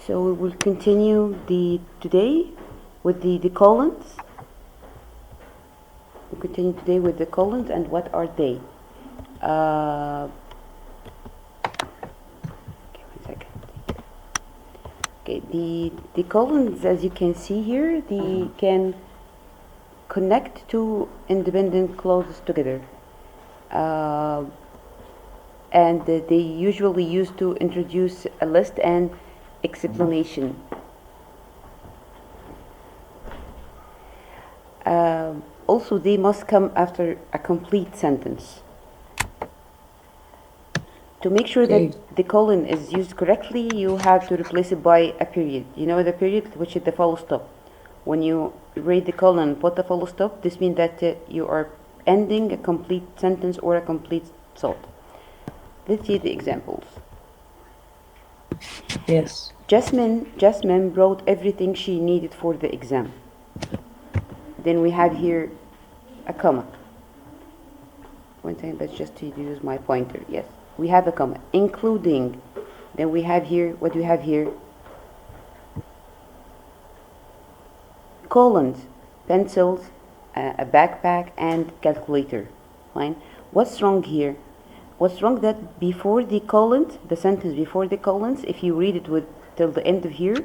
So we will continue today with the colons. We'll continue today with the colons and what are they. Okay, 1 second. Okay, the colons, as you can see here, they can connect two independent clauses together. And they usually used to introduce a list and explanation. Also, they must come after a complete sentence. To make sure that the colon is used correctly, you have to replace it by a period. You know the period, which is the full stop. When you read the colon, put the full stop, this means that you are ending a complete sentence or a complete thought. Let's see the examples. Yes. Jasmine brought everything she needed for the exam. Then we have here a comma. One second, that's just to use my pointer. Yes, we have a comma, including. Then we have here, what do we have here? Colons, pencils, a backpack, and calculator. Fine. What's wrong here? What's wrong that before the colons, the sentence before the colons, if you read it with till the end of here,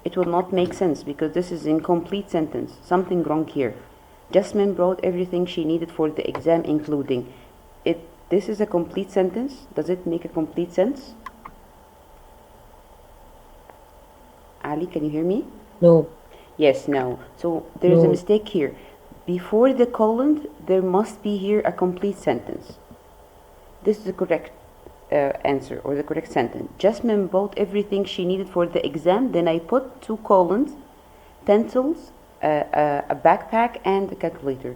it will not make sense because this is incomplete sentence. Something wrong here. Jasmine brought everything she needed for the exam, including. This is a complete sentence. Does it make a complete sense? Ali, can you hear me? No. Yes, no. So there's a mistake here. Before the colon, there must be here a complete sentence. This is the correct answer or the correct sentence. Jasmine bought everything she needed for the exam. Then I put 2 colons, pencils, a backpack, and a calculator.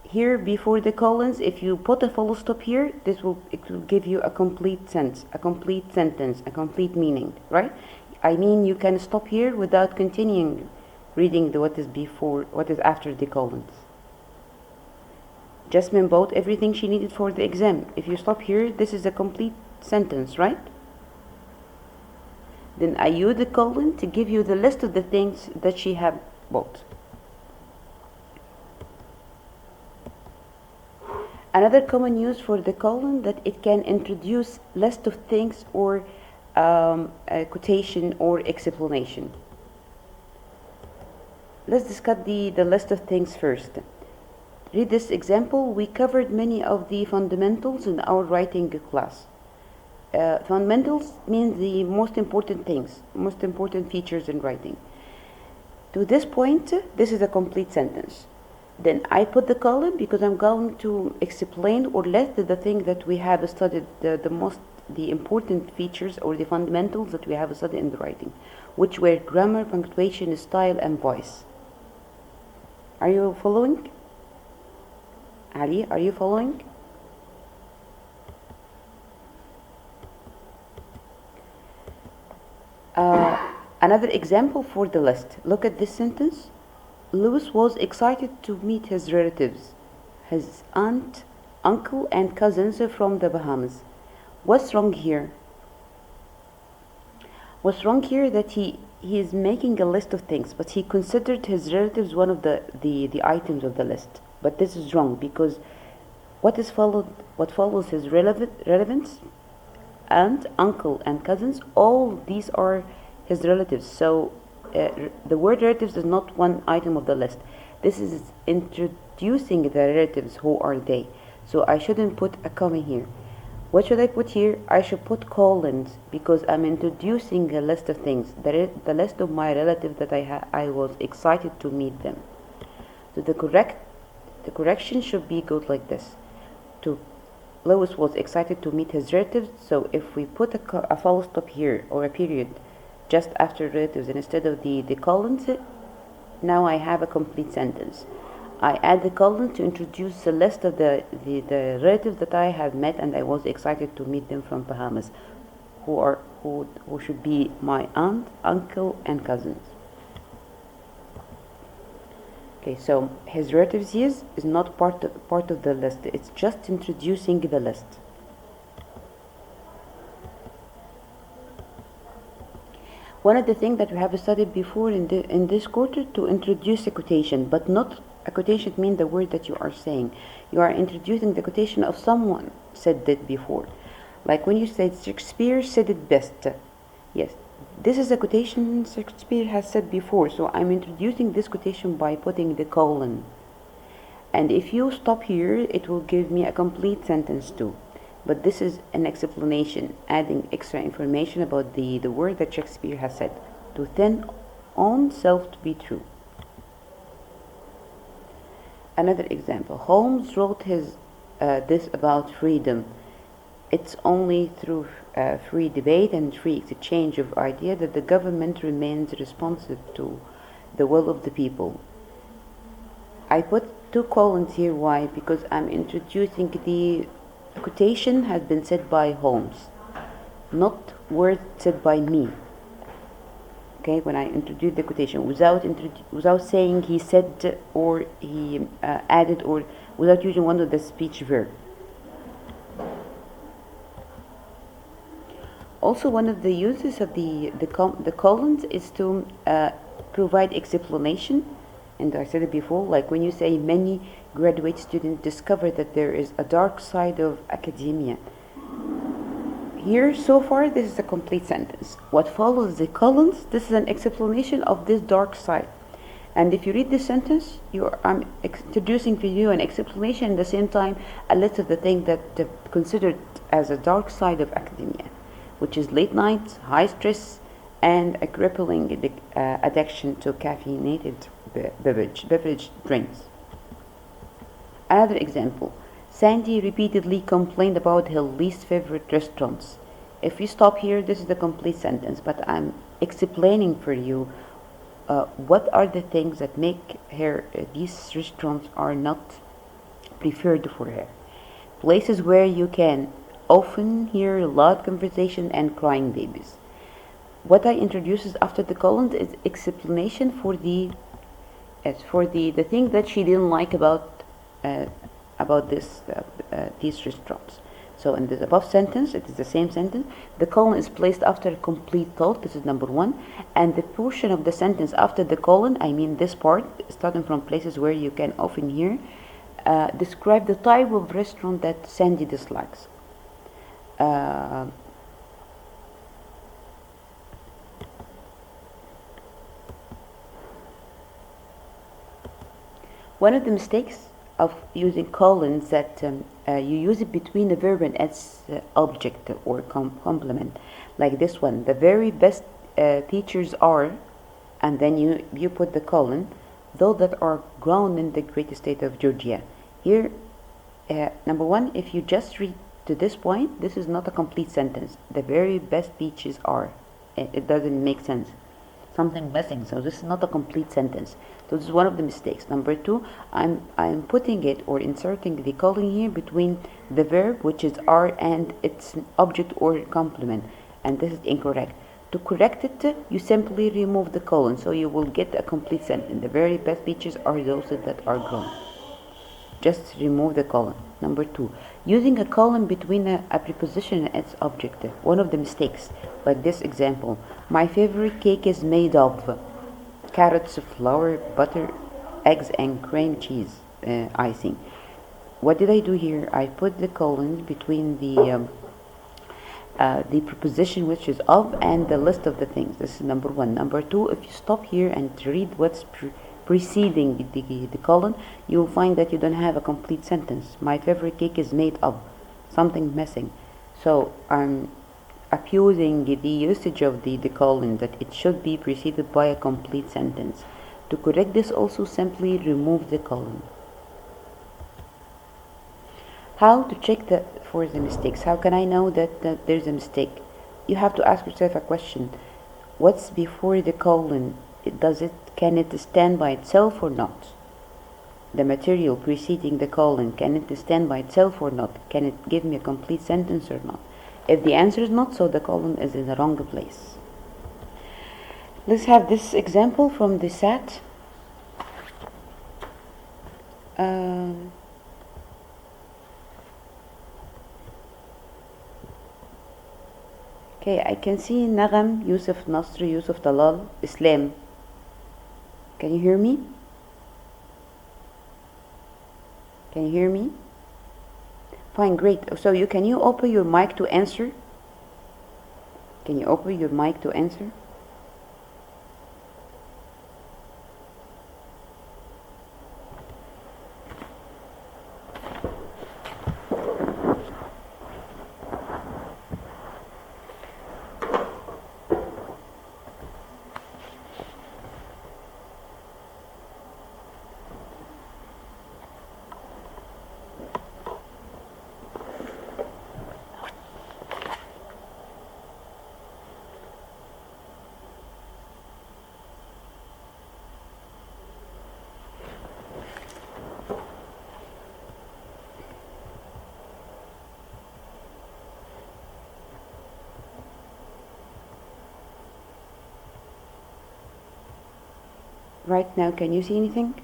Here before the colons, if you put a full stop here, it will give you a complete sense, a complete sentence, a complete meaning, right? I mean, you can stop here without continuing reading what is after the colons. Jasmine bought everything she needed for the exam. If you stop here, this is a complete sentence, right? Then I use the colon to give you the list of the things that she had bought. Another common use for the colon that it can introduce list of things or a quotation or explanation. Let's discuss the list of things first. Read this example. We covered many of the fundamentals in our writing class. Fundamentals means the most important things, most important features in writing. To this point, this is a complete sentence. Then I put the colon because I'm going to explain or list the thing that we have studied, the important features or the fundamentals that we have studied in the writing, which were grammar, punctuation, style, and voice. Are you following? Ali, are you following? Another example for the list. Look at this sentence. Louis was excited to meet his relatives, his aunt, uncle, and cousins from the Bahamas. What's wrong here? What's wrong here that he is making a list of things, but he considered his relatives one of the items of the list. But this is wrong because what follows his relevance, aunt, uncle, and cousins, all these are his relatives. So the word relatives is not one item of the list. This is introducing the relatives. Who are they? So I shouldn't put a comma here. What should I put here? I should put colons because I'm introducing a list of things. The list of my relatives that I was excited to meet them. So the correction should be good like this. Louis was excited to meet his relatives. So if we put a full stop here or a period just after relatives instead of the colons, now I have a complete sentence. I add the colon to introduce a list of the relatives that I have met and I was excited to meet them from Bahamas, who should be my aunt, uncle, and cousins. Okay, so his relatives is not part of the list. It's just introducing the list. One of the things that we have studied before in this quarter to introduce a quotation, but not a quotation means the word that you are saying. You are introducing the quotation of someone said that before. Like when you said Shakespeare said it best. Yes, this is a quotation Shakespeare has said before, so I'm introducing this quotation by putting the colon. And if you stop here, it will give me a complete sentence too. But this is an explanation, adding extra information about the word that Shakespeare has said, to thin own self to be true. Another example, Holmes wrote this about freedom. It's only through free debate and free exchange of ideas that the government remains responsive to the will of the people. I put 2 colons here. Why? Because I'm introducing the quotation has been said by Holmes, not word said by me. Okay, when I introduce the quotation without saying he said or he added, or without using one of the speech verb. Also, one of the uses of the colons is to provide explanation. And I said it before, like when you say many graduate students discover that there is a dark side of academia. Here, so far, this is a complete sentence. What follows the colons, this is an explanation of this dark side. And if you read this sentence, I'm introducing for you an explanation, at the same time, a list of the things that considered as a dark side of academia, which is late nights, high stress, and a crippling addiction to caffeinated beverage drinks. Another example, Sandy repeatedly complained about her least favorite restaurants. If you stop here, this is the complete sentence, but I'm explaining for you what are the things that make her these restaurants are not preferred for her. Places where you can often hear loud conversation and crying babies. What I introduces after the colons is explanation for the thing that she didn't like about these restaurants. So in this above sentence, it is the same sentence. The colon is placed after a complete thought. This is number 1. And the portion of the sentence after the colon, I mean this part, starting from places where you can often hear, describe the type of restaurant that Sandy dislikes. One of the mistakes of using colons that you use it between the verb and its object or complement, like this one. The very best teachers are, and then you put the colon, those that are grown in the great state of Georgia. Here, number 1, if you just read to this point, this is not a complete sentence. The very best teachers are. It doesn't make sense. Something missing, so this is not a complete sentence. So this is one of the mistakes. Number 2, I'm putting it or inserting the colon here between the verb, which is are, and its object or complement, and this is incorrect. To correct it, you simply remove the colon, so you will get a complete sentence. The very best teachers are those that are grown. Just remove the colon. Number 2, using a colon between a preposition and its object. One of the mistakes, like this example. My favorite cake is made of carrots, flour, butter, eggs, and cream cheese icing. What did I do here? I put the colon between the preposition, which is of, and the list of the things. This is number 1. Number 2, if you stop here and read what's preceding the colon, you will find that you don't have a complete sentence. My favorite cake is made of something missing. So I'm abusing the usage of the colon, that it should be preceded by a complete sentence. To correct this, also simply remove the colon. How to check for the mistakes? How can I know that there's a mistake? You have to ask yourself a question. What's before the colon? Can it stand by itself or not? The material preceding the colon, can it stand by itself or not? Can it give me a complete sentence or not? If the answer is not, so the colon is in the wrong place. Let's have this example from the SAT. Okay, I can see Nagam, Yusuf Nasri, Yusuf Talal, Islam. Can you hear me? Can you hear me? Fine, great. So can you open your mic to answer? Can you open your mic to answer? Right now, can you see anything?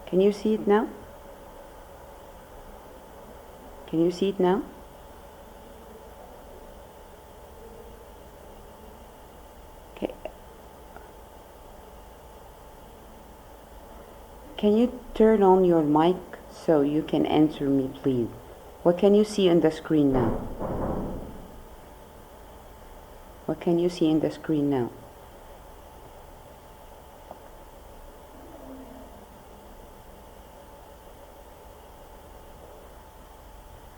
Can you see it now? Can you see it now? Okay. Can you turn on your mic so you can answer me, please? What can you see on the screen now? What can you see on the screen now?